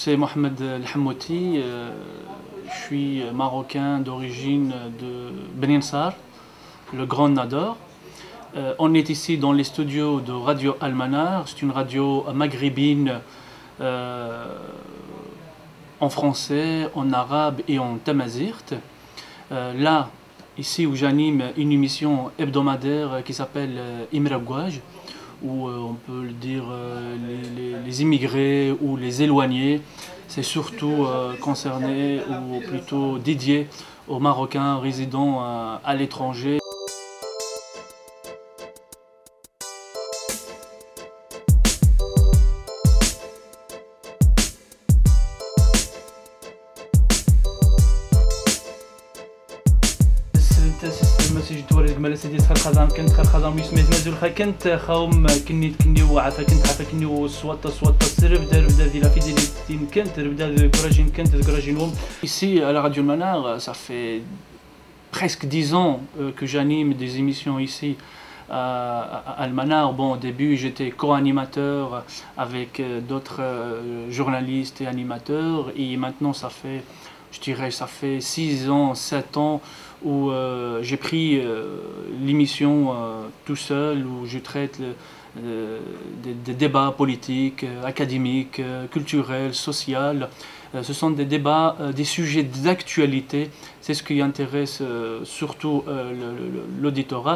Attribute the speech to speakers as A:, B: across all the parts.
A: c'est Mohamed El Hammouti, je suis marocain d'origine de Benin Sar, le Grand Nador. On est ici dans les studios de Radio Al-Manar, c'est une radio maghrébine en français, en arabe et en tamazight. Là, ici où j'anime une émission hebdomadaire qui s'appelle Imra Gouaj, où on peut le dire les immigrés ou les éloignés. C'est surtout concerné ou plutôt dédié aux Marocains résidant à l'étranger. ماشي توريك مالا سيدي سخر خزام كنت خر خزام يسميت مازال خا كنت خاوم كني وعفا كنت عفا كني سواطا سرب دار بدا في لا فيديليتي كنت بدا كراجين كنت كراجين وم. Ici à la Radio Al-Manar, ça fait presque 10 ans que j'anime des émissions ici à Al-Manar. Bon, au début j'étais co-animateur avec d'autres journalistes et animateurs, et maintenant ça fait, je dirais, ça fait 6 ans, 7 ans où j'ai pris l'émission tout seul, où je traite des débats politiques, académiques, culturels, sociaux. Ce sont des débats, des sujets d'actualité. C'est ce qui intéresse surtout l'auditorat.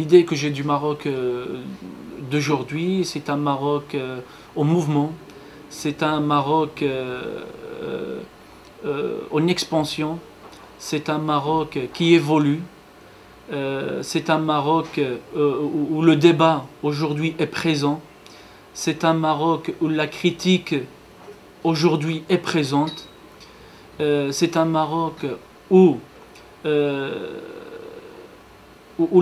A: L'idée que j'ai du Maroc d'aujourd'hui, c'est un Maroc en mouvement, c'est un Maroc en expansion, c'est un Maroc qui évolue, c'est un Maroc où le débat aujourd'hui est présent, c'est un Maroc où la critique aujourd'hui est présente, c'est un Maroc où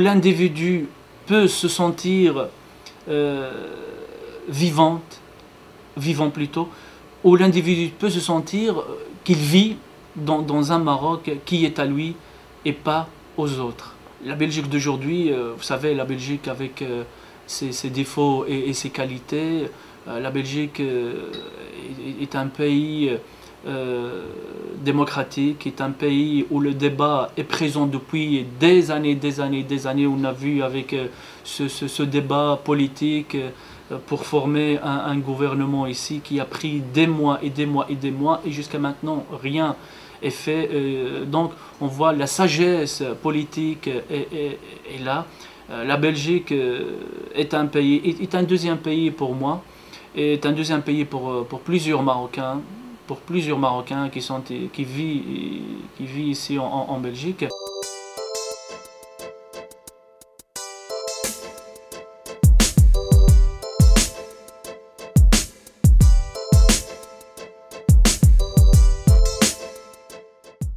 A: l'individu peut se sentir vivant plutôt, où l'individu peut se sentir qu'il vit dans un Maroc qui est à lui et pas aux autres. La Belgique d'aujourd'hui, vous savez, la Belgique avec ses défauts et ses qualités, la Belgique est un pays démocratique, est un pays où le débat est présent depuis des années. On a vu avec ce débat politique pour former un gouvernement ici qui a pris des mois, et jusqu'à maintenant rien est fait. Donc on voit la sagesse politique est là. La Belgique est un pays, est un deuxième pays pour moi, est un deuxième pays pour plusieurs Marocains. Pour plusieurs Marocains qui vivent ici en Belgique.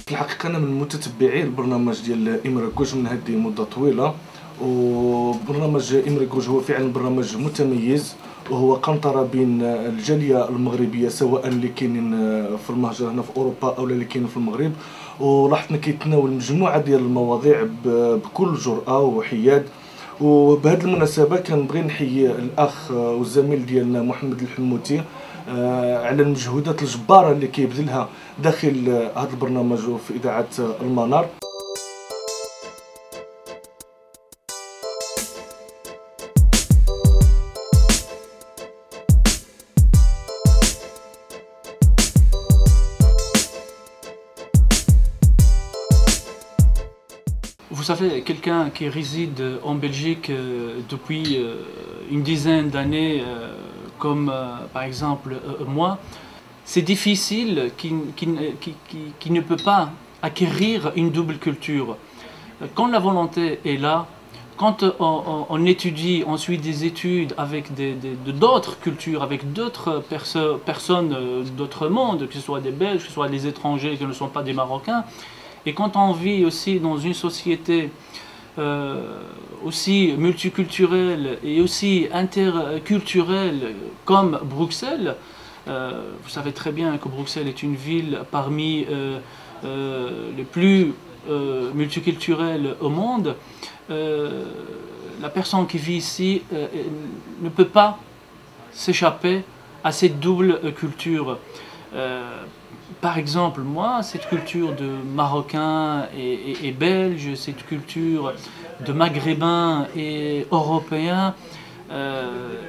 B: في الحقيقة أنا من متتبعي البرنامج ديال إمرا كوج من هذه مدة طويلة، وبرنامج إمرا كوج هو فعلا برنامج متميز، وهو قنطرة بين الجالية المغربية سواء اللي كاينين في المهجر هنا في أوروبا أو اللي كاينين في المغرب، ولاحظنا كيتناول مجموعة ديال المواضيع بكل جرأة وحياد. وبهذه المناسبة كنبغي نحيي الأخ والزميل ديالنا محمد الحموتي على المجهودات الجبارة اللي كيبذلها داخل هذا البرنامج في إذاعة المنار.
A: Vous savez, quelqu'un qui réside en Belgique depuis une dizaine d'années, comme par exemple moi, c'est difficile qui ne peut pas acquérir une double culture. Quand la volonté est là, quand on étudie, on suit des études avec d'autres cultures, avec d'autres personnes d'autres mondes, que ce soit des Belges, que ce soit des étrangers qui ne sont pas des Marocains, et quand on vit aussi dans une société aussi multiculturelle et aussi interculturelle comme Bruxelles, Vous savez très bien que Bruxelles est une ville parmi les plus multiculturelles au monde. La personne qui vit ici ne peut pas s'échapper à cette double culture. Par exemple, moi, cette culture de Marocain et Belge, cette culture de Maghrébin et Européen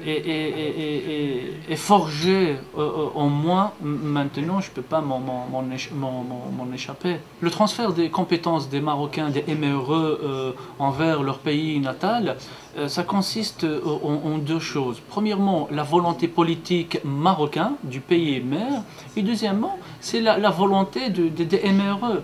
A: est forgée en moi. Maintenant, je ne peux pas m'en échapper. Le transfert des compétences des Marocains, des MRE envers leur pays natal, ça consiste en deux choses. Premièrement, la volonté politique marocaine du pays mère, et deuxièmement, c'est la volonté des MRE.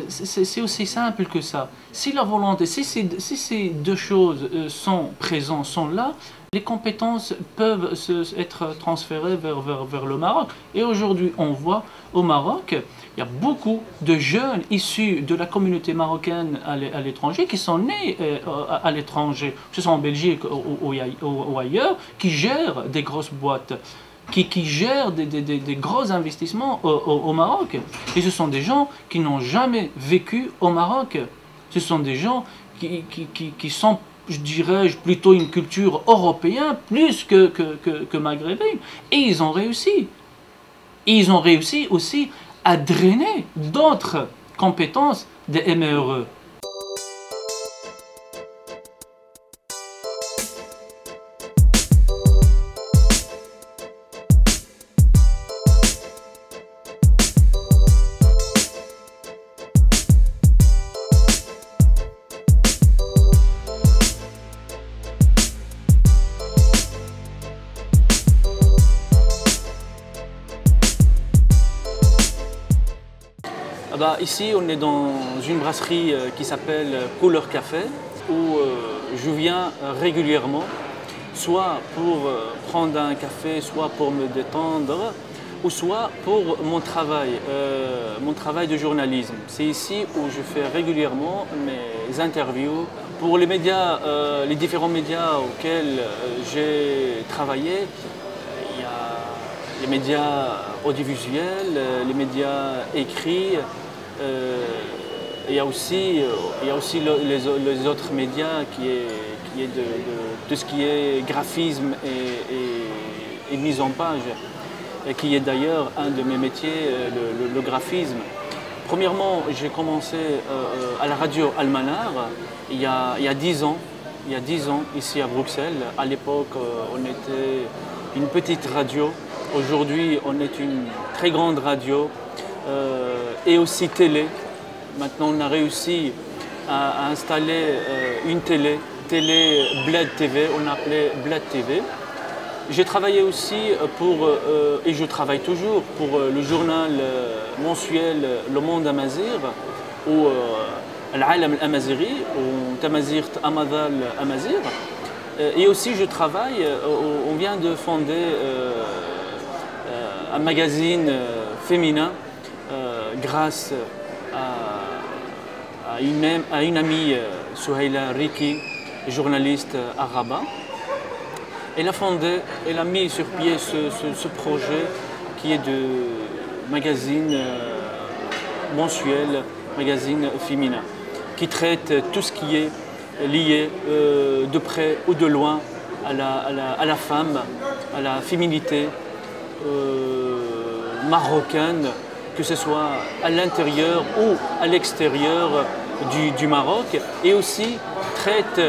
A: C'est aussi simple que ça. Si la volonté, si ces deux choses sont présentes, sont là, les compétences peuvent être transférées vers le Maroc. Et aujourd'hui, on voit au Maroc, il y a beaucoup de jeunes issus de la communauté marocaine à l'étranger qui sont nés à l'étranger, que ce soit en Belgique ou ailleurs, qui gèrent des grosses boîtes. Qui gèrent des gros investissements au Maroc. Et ce sont des gens qui n'ont jamais vécu au Maroc. Ce sont des gens qui sont, je dirais, plutôt une culture européenne plus que maghrébine. Et ils ont réussi. Et ils ont réussi aussi à drainer d'autres compétences des MRE. Ici, on est dans une brasserie qui s'appelle Couleur Café, où je viens régulièrement, soit pour prendre un café, soit pour me détendre, ou soit pour mon travail de journalisme. C'est ici où je fais régulièrement mes interviews. Pour les médias, les différents médias auxquels j'ai travaillé, il y a les médias audiovisuels, les médias écrits. Il y a aussi les autres médias qui est de tout ce qui est graphisme et mise en page, et qui est d'ailleurs un de mes métiers, le graphisme. Premièrement, j'ai commencé à la radio Almanar il y a 10 ans, ici à Bruxelles. À l'époque, on était une petite radio. Aujourd'hui, on est une très grande radio. Et aussi télé. Maintenant, on a réussi à installer une télé Bled TV, on appelait Bled TV. J'ai travaillé aussi et je travaille toujours pour le journal mensuel Le Monde Amazir, ou Al-Alam Al-Amaziri, ou Tamazirt Amadal Amazir. Et aussi, je travaille, on vient de fonder un magazine féminin grâce à une amie, Souhaila Riki, journaliste à Rabat. Elle a mis sur pied ce projet qui est de magazine mensuel, magazine féminin, qui traite tout ce qui est lié de près ou de loin à la femme, à la féminité marocaine, que ce soit à l'intérieur ou à l'extérieur du Maroc, et aussi traite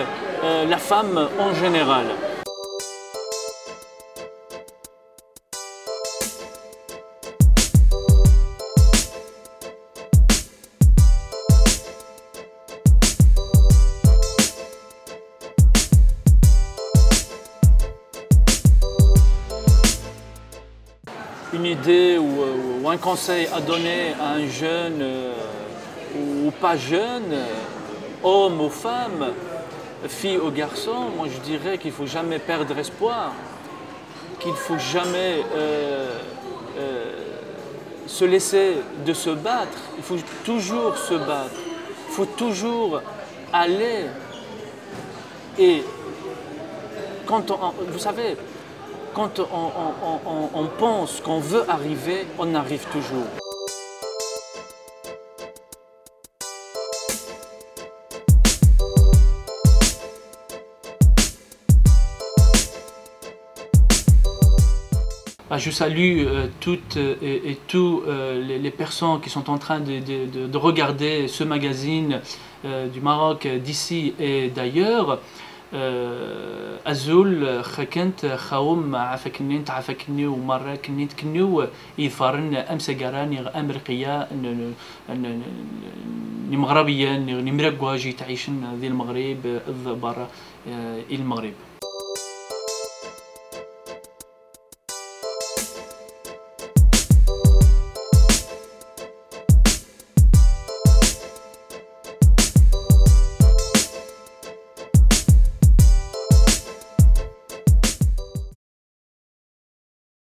A: la femme en général. Une idée ou un conseil à donner à un jeune ou pas jeune, homme ou femme, fille ou garçon, moi je dirais qu'il ne faut jamais perdre espoir, qu'il ne faut jamais se laisser de se battre, il faut toujours se battre, il faut toujours aller. Et quand vous savez, quand on pense qu'on veut arriver, on arrive toujours. Je salue toutes et tous les personnes qui sont en train de regarder ce magazine du Maroc, d'ici et d'ailleurs. أزول خكنت خوم عفكنين تعفكني ومرة كنيت كنيو يفارن أمس جراني أمريكية المغربية نمرق واجي تعيشن ذي المغرب برا المغرب.